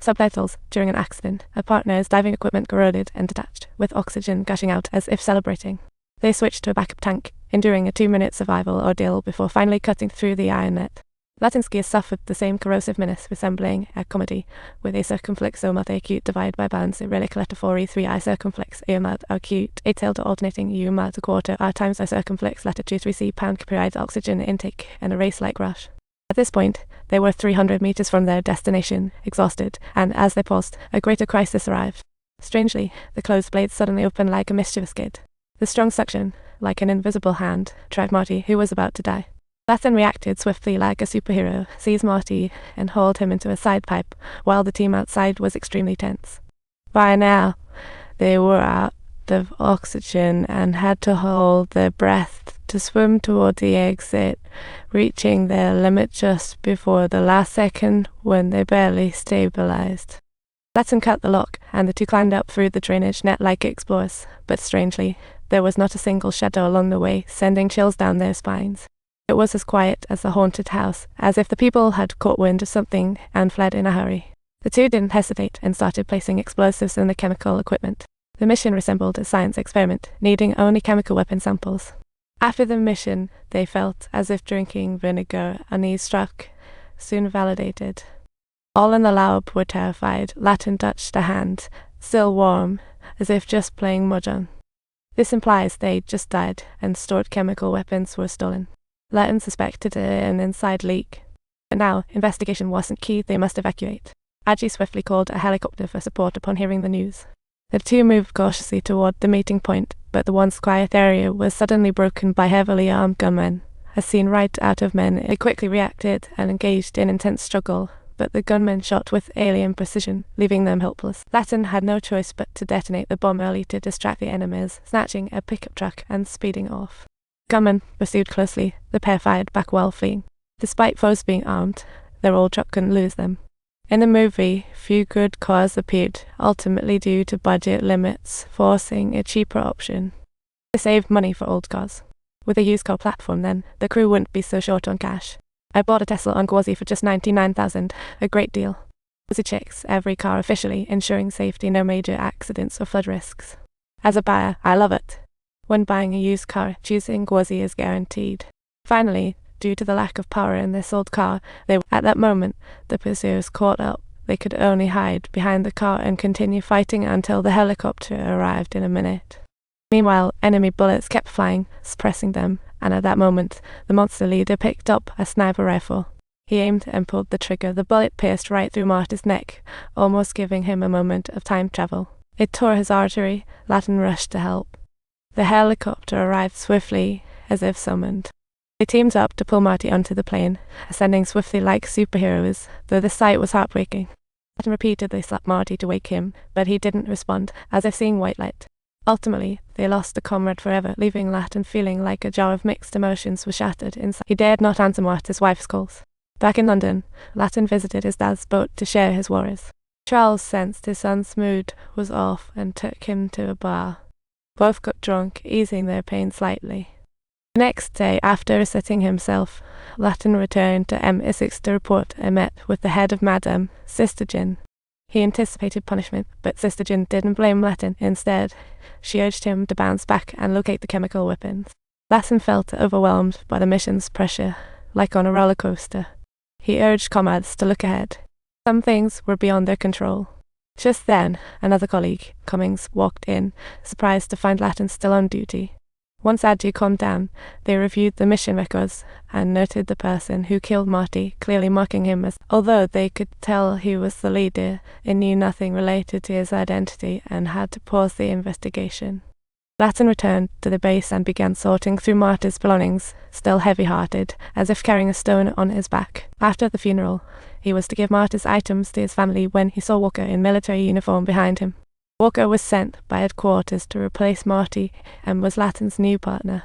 Subtitles: during an accident, a partner's diving equipment corroded and detached, with oxygen gushing out as if celebrating. They switched to a backup tank, enduring a 2-minute survival ordeal before finally cutting through the iron net. Latinski has suffered the same corrosive menace, resembling a comedy, with a circumflexomat acute divide by balance relic letter 4e3 I circumflex eomat acute 8-tailed alternating umat a quarter r times I circumflex letter 2-3c pound period oxygen intake and a race-like rush. At this point, they were 300 meters from their destination, exhausted, and as they paused, a greater crisis arrived. Strangely, the closed blades suddenly opened like a mischievous kid. The strong suction, like an invisible hand, tried Marty, who was about to die. Latin reacted swiftly like a superhero, seized Marty, and hauled him into a side pipe, while the team outside was extremely tense. By now, they were out of oxygen and had to hold their breath to swim toward the exit, reaching their limit just before the last second when they barely stabilized. Latin cut the lock, and the two climbed up through the drainage net like explorers, but strangely, there was not a single shadow along the way, sending chills down their spines. It was as quiet as a haunted house, as if the people had caught wind of something and fled in a hurry. The two didn't hesitate and started placing explosives in the chemical equipment. The mission resembled a science experiment, needing only chemical weapon samples. After the mission, they felt as if drinking vinegar, unease struck, soon validated. All in the lab were terrified. Latin touched a hand, still warm, as if just playing mahjong. This implies they just died, and stored chemical weapons were stolen. Latin suspected an inside leak. But now, investigation wasn't key, they must evacuate. Agi swiftly called a helicopter for support upon hearing the news. The two moved cautiously toward the meeting point, but the once quiet area was suddenly broken by heavily armed gunmen. A scene right out of Men, they quickly reacted and engaged in intense struggle, but the gunmen shot with alien precision, leaving them helpless. Latin had no choice but to detonate the bomb early to distract the enemies, snatching a pickup truck and speeding off. Gunmen pursued closely, the pair fired back while fleeing. Despite foes being armed, their old truck couldn't lose them. In the movie, few good cars appeared, ultimately due to budget limits, forcing a cheaper option. They saved money for old cars. With a used car platform then, the crew wouldn't be so short on cash. I bought a Tesla on Gwazi for just $99,000, a great deal. Gwazi checks every car officially, ensuring safety, no major accidents or flood risks. As a buyer, I love it. When buying a used car, choosing Gwazi is guaranteed. Finally, due to the lack of power in this old car, at that moment, the pursuers caught up. They could only hide behind the car and continue fighting until the helicopter arrived in a minute. Meanwhile, enemy bullets kept flying, suppressing them, and at that moment, the monster leader picked up a sniper rifle. He aimed and pulled the trigger. The bullet pierced right through Marty's neck, almost giving him a moment of time travel. It tore his artery. Latin rushed to help. The helicopter arrived swiftly, as if summoned. They teamed up to pull Marty onto the plane, ascending swiftly like superheroes, though the sight was heartbreaking. Latin repeatedly slapped Marty to wake him, but he didn't respond, as if seeing white light. Ultimately, they lost a comrade forever, leaving Latin feeling like a jar of mixed emotions was shattered inside. He dared not answer Marty's wife's calls. Back in London, Latin visited his dad's boat to share his worries. Charles sensed his son's mood was off and took him to a bar. Both got drunk, easing their pain slightly. The next day, after resetting himself, Latin returned to M6 to report and met with the head of Madame, Sister Jin. He anticipated punishment, but Sister Jin didn't blame Latin. Instead, she urged him to bounce back and locate the chemical weapons. Latin felt overwhelmed by the mission's pressure, like on a roller coaster. He urged comrades to look ahead. Some things were beyond their control. Just then, another colleague, Cummings, walked in, surprised to find Latin still on duty. Once Adji calmed down, they reviewed the mission records and noted the person who killed Marty, clearly mocking him although they could tell he was the leader and knew nothing related to his identity and had to pause the investigation. Latin returned to the base and began sorting through Marty's belongings, still heavy-hearted, as if carrying a stone on his back. After the funeral, he was to give Marty's items to his family when he saw Walker in military uniform behind him. Walker was sent by headquarters to replace Marty and was Latin's new partner.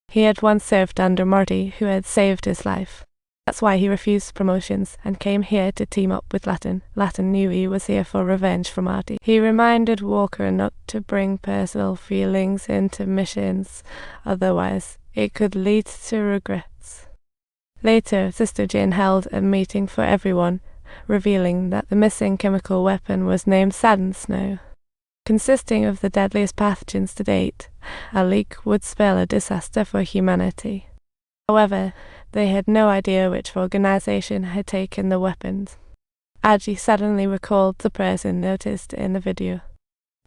He had once served under Marty, who had saved his life. That's why he refused promotions and came here to team up with Latin. Latin knew he was here for revenge for Marty. He reminded Walker not to bring personal feelings into missions, otherwise it could lead to regrets. Later, Sister Jane held a meeting for everyone. revealing that the missing chemical weapon was named Sadanosno. Consisting of the deadliest pathogens to date, a leak would spell a disaster for humanity. However, they had no idea which organization had taken the weapons. Aji suddenly recalled the person noticed in the video.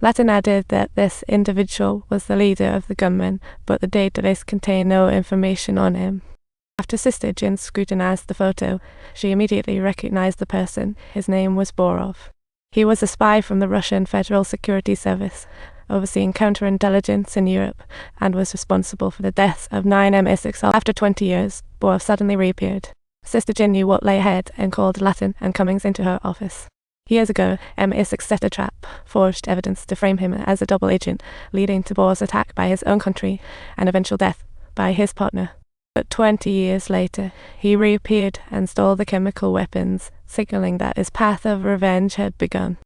Latin added that this individual was the leader of the gunmen, but the database contained no information on him. After Sister Jin scrutinized the photo, she immediately recognized the person. His name was Borov. He was a spy from the Russian Federal Security Service, overseeing counterintelligence in Europe, and was responsible for the deaths of 9 MI6. After 20 years, Borov suddenly reappeared. Sister Jin knew what lay ahead and called Latin and Cummings into her office. Years ago, MI6 set a trap, forged evidence to frame him as a double agent, leading to Borov's attack by his own country and eventual death by his partner. But 20 years later, he reappeared and stole the chemical weapons, signaling that his path of revenge had begun.